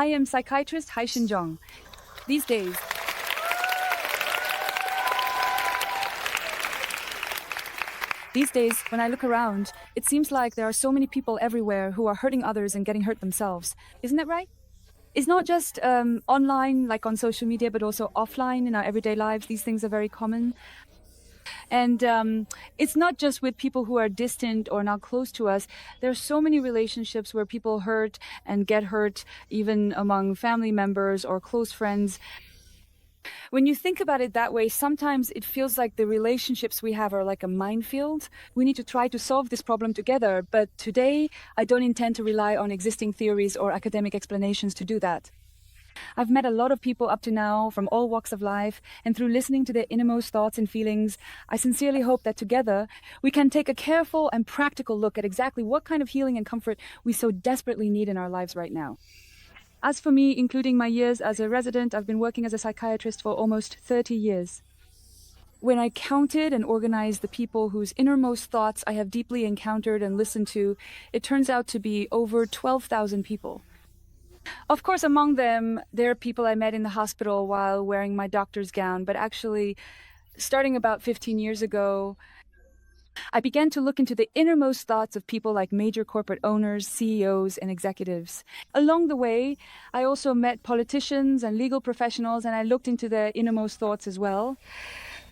I am psychiatrist Hye-shin Jung. These days, when I look around, it seems like there are so many people everywhere who are hurting others and getting hurt themselves. Isn't that right? It's not just online, like on social media, but also offline in our everyday lives. These things are very common. And it's not just with people who are distant or not close to us. There are so many relationships where people hurt and get hurt, even among family members or close friends. When you think about it that way, sometimes it feels like the relationships we have are like a minefield. We need to try to solve this problem together. But today, I don't intend to rely on existing theories or academic explanations to do that. I've met a lot of people up to now from all walks of life, and through listening to their innermost thoughts and feelings, I sincerely hope that together we can take a careful and practical look at exactly what kind of healing and comfort we so desperately need in our lives right now. As for me, including my years as a resident, I've been working as a psychiatrist for almost 30 years. When I counted and organized the people whose innermost thoughts I have deeply encountered and listened to, it turns out to be over 12,000 people. Of course, among them, there are people I met in the hospital while wearing my doctor's gown, but actually, starting about 15 years ago, I began to look into the innermost thoughts of people like major corporate owners, CEOs, and executives. Along the way, I also met politicians and legal professionals, and I looked into their innermost thoughts as well.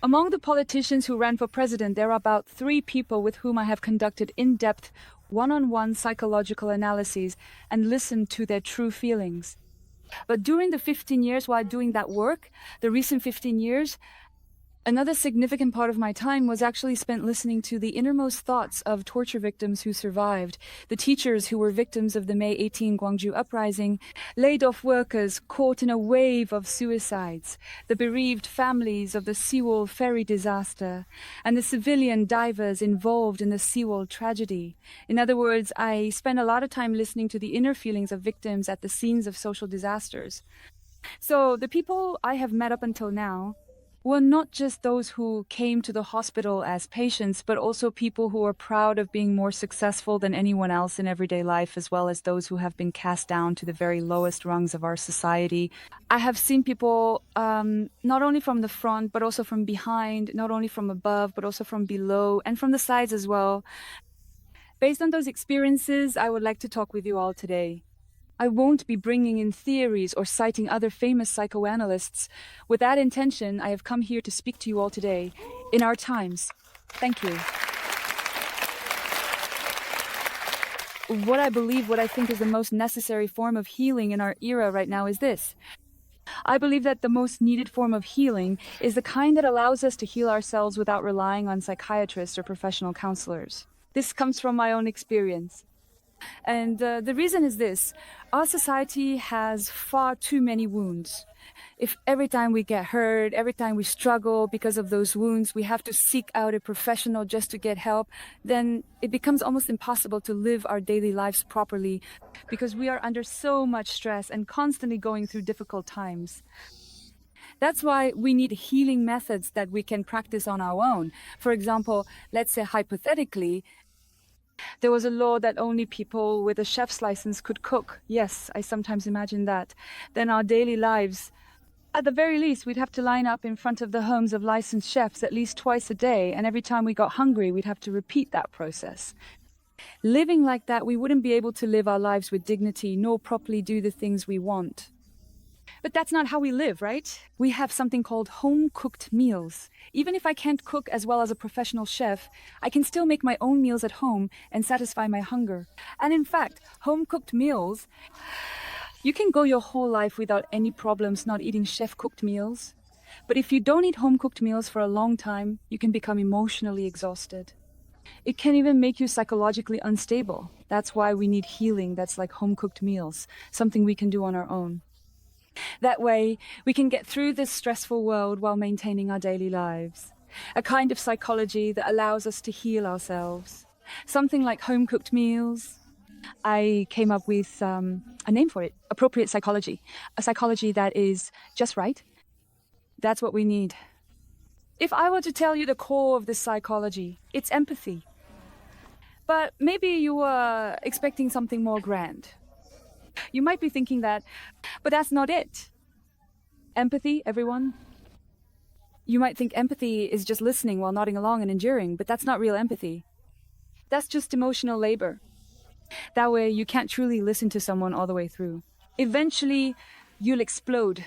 Among the politicians who ran for president, there are about 3 people with whom I have conducted in-depth one-on-one psychological analyses and listened to their true feelings. But during the 15 years while doing that work, the recent 15 years, another significant part of my time was actually spent listening to the innermost thoughts of torture victims who survived, the teachers who were victims of the May 18 Gwangju uprising, laid-off workers caught in a wave of suicides, the bereaved families of the Seawall ferry disaster, and the civilian divers involved in the Seawall tragedy. In other words, I spent a lot of time listening to the inner feelings of victims at the scenes of social disasters. So the people I have met up until now were not just those who came to the hospital as patients, but also people who are proud of being more successful than anyone else in everyday life, as well as those who have been cast down to the very lowest rungs of our society. I have seen people not only from the front, but also from behind, not only from above, but also from below, and from the sides as well. Based on those experiences, I would like to talk with you all today. I won't be bringing in theories or citing other famous psychoanalysts. With that intention, I have come here to speak to you all today, in our times. Thank you. What I think is the most necessary form of healing in our era right now is this. I believe that the most needed form of healing is the kind that allows us to heal ourselves without relying on psychiatrists or professional counselors. This comes from my own experience. And the reason is this. Our society has far too many wounds. If every time we get hurt, every time we struggle because of those wounds, we have to seek out a professional just to get help, then it becomes almost impossible to live our daily lives properly because we are under so much stress and constantly going through difficult times. That's why we need healing methods that we can practice on our own. For example, let's say hypothetically, there was a law that only people with a chef's license could cook. Yes, I sometimes imagine that. Then our daily lives, at the very least, we'd have to line up in front of the homes of licensed chefs at least twice a day, and every time we got hungry, we'd have to repeat that process. Living like that, we wouldn't be able to live our lives with dignity, nor properly do the things we want. But that's not how we live, right? We have something called home-cooked meals. Even if I can't cook as well as a professional chef, I can still make my own meals at home and satisfy my hunger. And in fact, home-cooked meals, you can go your whole life without any problems not eating chef-cooked meals. But if you don't eat home-cooked meals for a long time, you can become emotionally exhausted. It can even make you psychologically unstable. That's why we need healing that's like home-cooked meals, something we can do on our own. That way, we can get through this stressful world while maintaining our daily lives. A kind of psychology that allows us to heal ourselves. Something like home-cooked meals. I came up with a name for it, appropriate psychology. A psychology that is just right. That's what we need. If I were to tell you the core of this psychology, it's empathy. But maybe you were expecting something more grand. You might be thinking that, but that's not it. Empathy, everyone. You might think empathy is just listening while nodding along and enduring, but that's not real empathy. That's just emotional labor. That way, you can't truly listen to someone all the way through. Eventually, you'll explode.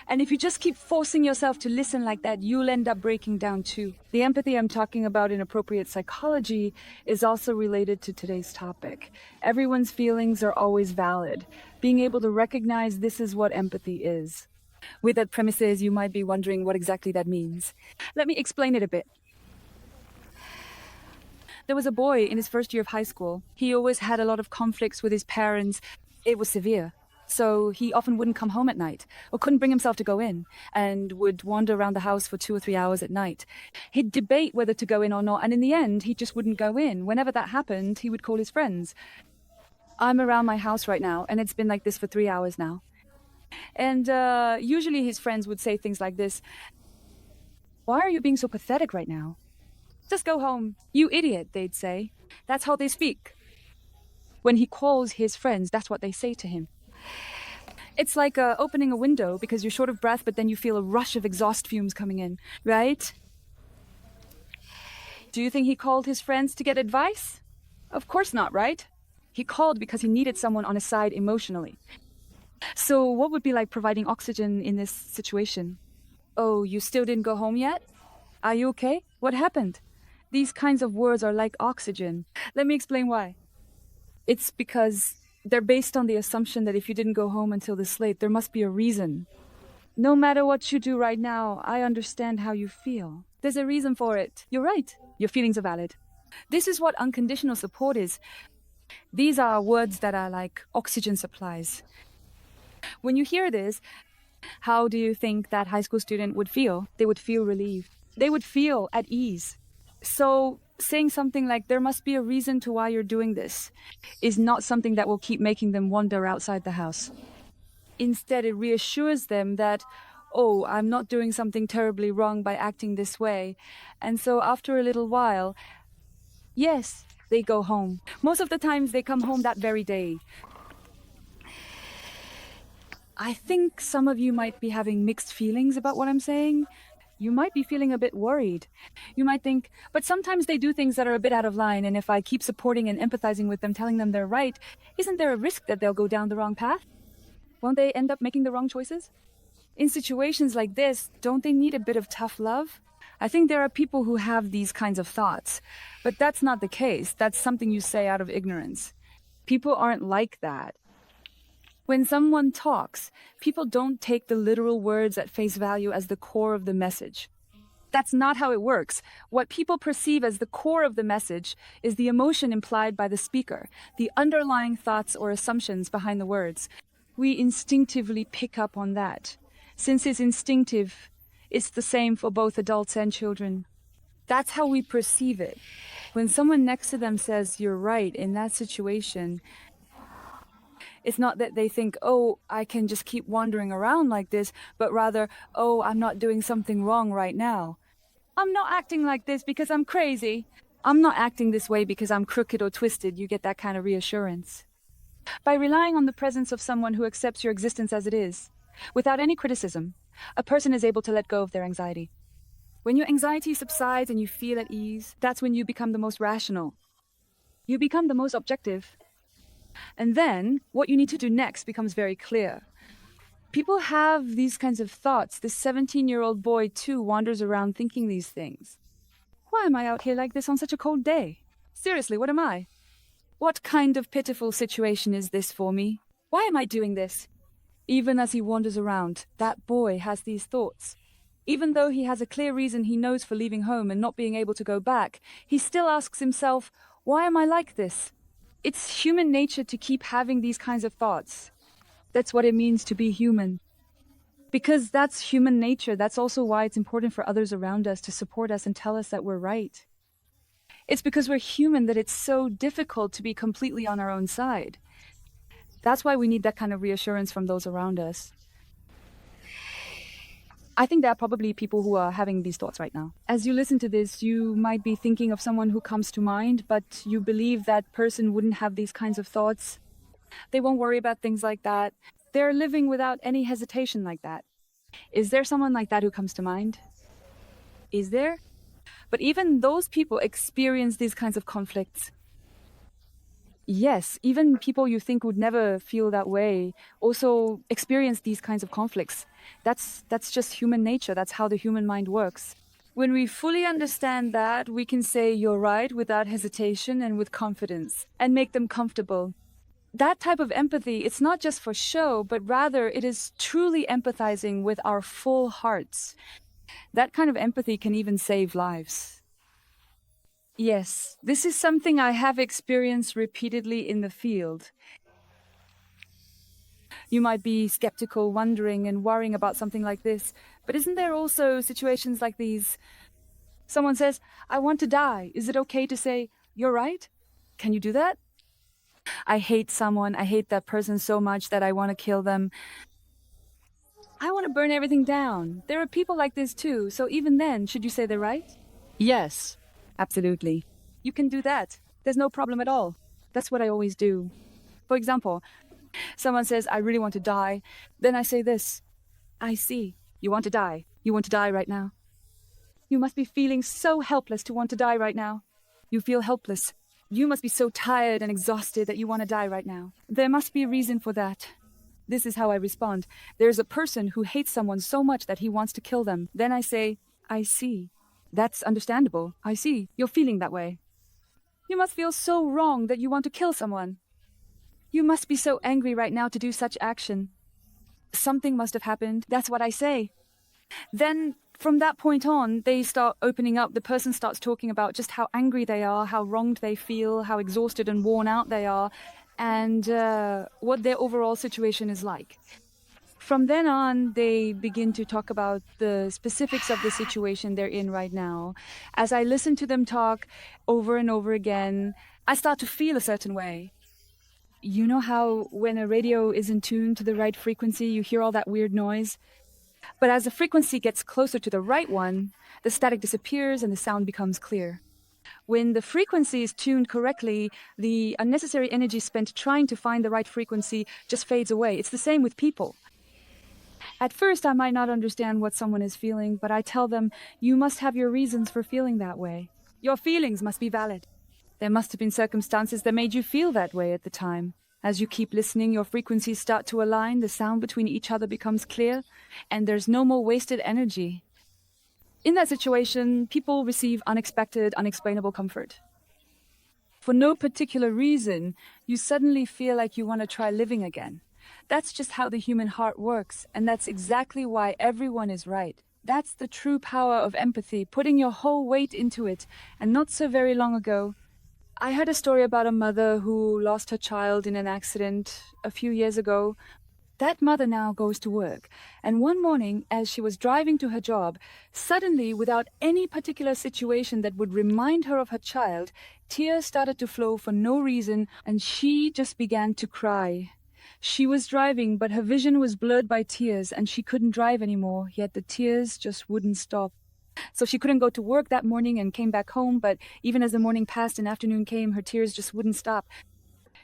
And if you just keep forcing yourself to listen like that, you'll end up breaking down too. The empathy I'm talking about in appropriate psychology is also related to today's topic. Everyone's feelings are always valid. Being able to recognize this is what empathy is. With that premises, you might be wondering what exactly that means. Let me explain it a bit. There was a boy in his first year of high school. He always had a lot of conflicts with his parents. It was severe. So he often wouldn't come home at night, or couldn't bring himself to go in, and would wander around the house for 2 or 3 hours at night. He'd debate whether to go in or not, and in the end, he just wouldn't go in. Whenever that happened, he would call his friends. I'm around my house right now, and it's been like this for 3 hours now. And usually his friends would say things like this: "Why are you being so pathetic right now? Just go home. You idiot," they'd say. That's how they speak. When he calls his friends, that's what they say to him. It's like opening a window because you're short of breath, but then you feel a rush of exhaust fumes coming in, right? Do you think he called his friends to get advice? Of course not, right? He called because he needed someone on his side emotionally. So what would be like providing oxygen in this situation? "Oh, you still didn't go home yet? Are you okay? What happened?" These kinds of words are like oxygen. Let me explain why. It's because they're based on the assumption that if you didn't go home until this late, there must be a reason. No matter what you do right now, I understand how you feel. There's a reason for it. You're right. Your feelings are valid. This is what unconditional support is. These are words that are like oxygen supplies. When you hear this, how do you think that high school student would feel? They would feel relieved. They would feel at ease. So saying something like, "there must be a reason to why you're doing this," is not something that will keep making them wander outside the house. Instead, it reassures them that, "oh, I'm not doing something terribly wrong by acting this way." And so after a little while, yes, they go home. Most of the times they come home that very day. I think some of you might be having mixed feelings about what I'm saying. You might be feeling a bit worried. You might think, but sometimes they do things that are a bit out of line, and if I keep supporting and empathizing with them, telling them they're right, isn't there a risk that they'll go down the wrong path? Won't they end up making the wrong choices? In situations like this, don't they need a bit of tough love? I think there are people who have these kinds of thoughts, but that's not the case. That's something you say out of ignorance. People aren't like that. When someone talks, people don't take the literal words at face value as the core of the message. That's not how it works. What people perceive as the core of the message is the emotion implied by the speaker, the underlying thoughts or assumptions behind the words. We instinctively pick up on that. Since it's instinctive, it's the same for both adults and children. That's how we perceive it. When someone next to them says, "you're right," in that situation, it's not that they think, "oh, I can just keep wandering around like this," but rather, "oh, I'm not doing something wrong right now. I'm not acting like this because I'm crazy. I'm not acting this way because I'm crooked or twisted." You get that kind of reassurance. By relying on the presence of someone who accepts your existence as it is, without any criticism, a person is able to let go of their anxiety. When your anxiety subsides and you feel at ease, that's when you become the most rational. You become the most objective. And then, what you need to do next becomes very clear. People have these kinds of thoughts. This 17-year-old boy, too, wanders around thinking these things. Why am I out here like this on such a cold day? Seriously, what am I? What kind of pitiful situation is this for me? Why am I doing this? Even as he wanders around, that boy has these thoughts. Even though he has a clear reason he knows for leaving home and not being able to go back, he still asks himself, "why am I like this?" It's human nature to keep having these kinds of thoughts. That's what it means to be human. Because that's human nature, that's also why it's important for others around us to support us and tell us that we're right. It's because we're human that it's so difficult to be completely on our own side. That's why we need that kind of reassurance from those around us. I think there are probably people who are having these thoughts right now. As you listen to this, you might be thinking of someone who comes to mind, but you believe that person wouldn't have these kinds of thoughts. They won't worry about things like that. They're living without any hesitation like that. Is there someone like that who comes to mind? Is there? But even those people experience these kinds of conflicts. Yes, even people you think would never feel that way also experience these kinds of conflicts. That's just human nature. That's how the human mind works. When we fully understand that, we can say you're right without hesitation and with confidence and make them comfortable. That type of empathy, it's not just for show, but rather it is truly empathizing with our full hearts. That kind of empathy can even save lives. Yes, this is something I have experienced repeatedly in the field. You might be skeptical, wondering and worrying about something like this, but isn't there also situations like these? Someone says, I want to die. Is it okay to say, you're right? Can you do that? I hate someone, I hate that person so much that I want to kill them. I want to burn everything down. There are people like this too, so even then, should you say they're right? Yes, absolutely. You can do that. There's no problem at all. That's what I always do. For example, someone says, I really want to die. Then I say this, I see. You want to die. You want to die right now. You must be feeling so helpless to want to die right now. You feel helpless. You must be so tired and exhausted that you want to die right now. There must be a reason for that. This is how I respond. There's a person who hates someone so much that he wants to kill them. Then I say, I see. That's understandable. I see. You're feeling that way. You must feel so wrong that you want to kill someone. You must be so angry right now to do such action. Something must have happened. That's what I say. Then, from that point on, they start opening up. The person starts talking about just how angry they are, how wronged they feel, how exhausted and worn out they are, and what their overall situation is like. From then on, they begin to talk about the specifics of the situation they're in right now. As I listen to them talk over and over again, I start to feel a certain way. You know how when a radio isn't tuned to the right frequency, you hear all that weird noise? But as the frequency gets closer to the right one, the static disappears and the sound becomes clear. When the frequency is tuned correctly, the unnecessary energy spent trying to find the right frequency just fades away. It's the same with people. At first, I might not understand what someone is feeling, but I tell them, you must have your reasons for feeling that way. Your feelings must be valid. There must have been circumstances that made you feel that way at the time. As you keep listening, your frequencies start to align, the sound between each other becomes clear, and there's no more wasted energy. In that situation, people receive unexpected, unexplainable comfort. For no particular reason, you suddenly feel like you want to try living again. That's just how the human heart works, and that's exactly why everyone is right. That's the true power of empathy, putting your whole weight into it. And not so very long ago, I heard a story about a mother who lost her child in an accident a few years ago. That mother now goes to work, and one morning, as she was driving to her job, suddenly, without any particular situation that would remind her of her child, tears started to flow for no reason, and she just began to cry. She was driving, but her vision was blurred by tears, and she couldn't drive anymore, yet the tears just wouldn't stop. So she couldn't go to work that morning and came back home, but even as the morning passed and afternoon came, her tears just wouldn't stop.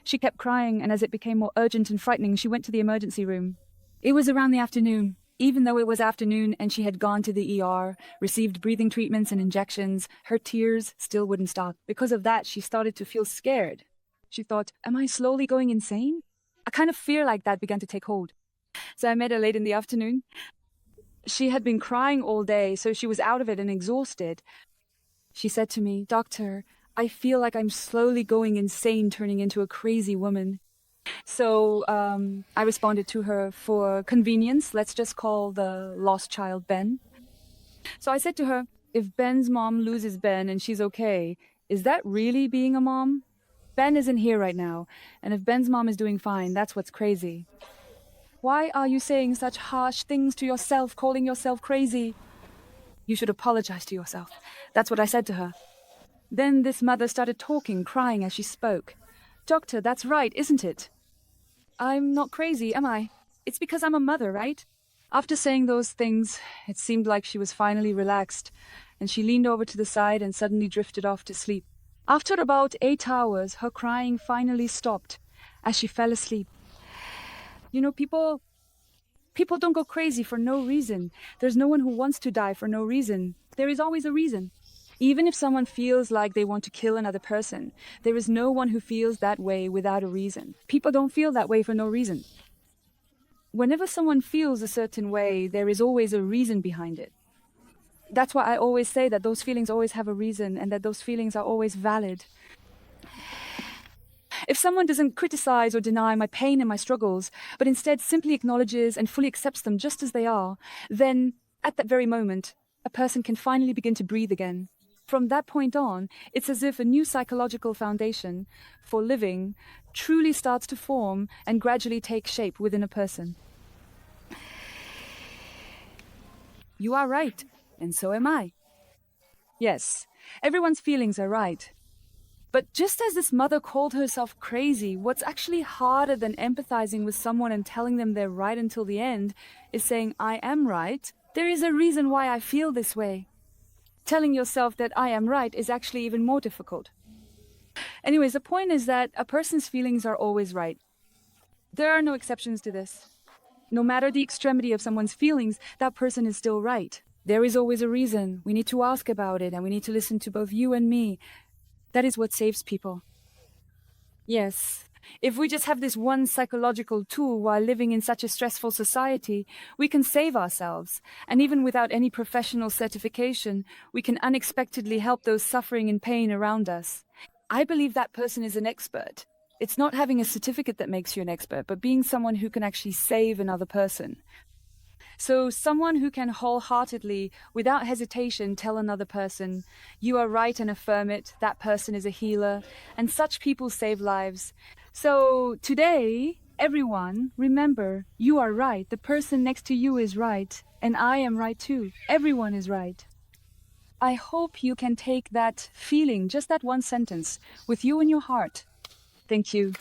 She kept crying, and as it became more urgent and frightening, she went to the emergency room. It was around the afternoon. Even though it was afternoon and she had gone to the ER, received breathing treatments and injections, her tears still wouldn't stop. Because of that, she started to feel scared. She thought, am I slowly going insane? A kind of fear like that began to take hold. So I met her late in the afternoon. She had been crying all day, so she was out of it and exhausted. She said to me, Doctor, I feel like I'm slowly going insane, turning into a crazy woman. So I responded to her for convenience. Let's just call the lost child Ben. So I said to her, if Ben's mom loses Ben and she's okay, is that really being a mom? Ben isn't here right now, and if Ben's mom is doing fine, that's what's crazy. Why are you saying such harsh things to yourself, calling yourself crazy? You should apologize to yourself. That's what I said to her. Then this mother started talking, crying as she spoke. Doctor, that's right, isn't it? I'm not crazy, am I? It's because I'm a mother, right? After saying those things, it seemed like she was finally relaxed, and she leaned over to the side and suddenly drifted off to sleep. After about 8 hours, her crying finally stopped, as she fell asleep. You know, people don't go crazy for no reason. There's no one who wants to die for no reason. There is always a reason. Even if someone feels like they want to kill another person, there is no one who feels that way without a reason. People don't feel that way for no reason. Whenever someone feels a certain way, there is always a reason behind it. That's why I always say that those feelings always have a reason and that those feelings are always valid. If someone doesn't criticize or deny my pain and my struggles, but instead simply acknowledges and fully accepts them just as they are, then at that very moment, a person can finally begin to breathe again. From that point on, it's as if a new psychological foundation for living truly starts to form and gradually take shape within a person. You are right, and so am I. Yes, everyone's feelings are right. But just as this mother called herself crazy, what's actually harder than empathizing with someone and telling them they're right until the end is saying, I am right. There is a reason why I feel this way. Telling yourself that I am right is actually even more difficult. Anyways, the point is that a person's feelings are always right. There are no exceptions to this. No matter the extremity of someone's feelings, that person is still right. There is always a reason. We need to ask about it, and we need to listen to both you and me. That is what saves people. Yes. If we just have this one psychological tool while living in such a stressful society, we can save ourselves. And even without any professional certification, we can unexpectedly help those suffering in pain around us. I believe that person is an expert. It's not having a certificate that makes you an expert, but being someone who can actually save another person. So someone who can wholeheartedly, without hesitation, tell another person, you are right, and affirm it, that person is a healer, and such people save lives. So today, everyone, remember, you are right, the person next to you is right, and I am right too. Everyone is right. I hope you can take that feeling, just that one sentence, with you in your heart. Thank you.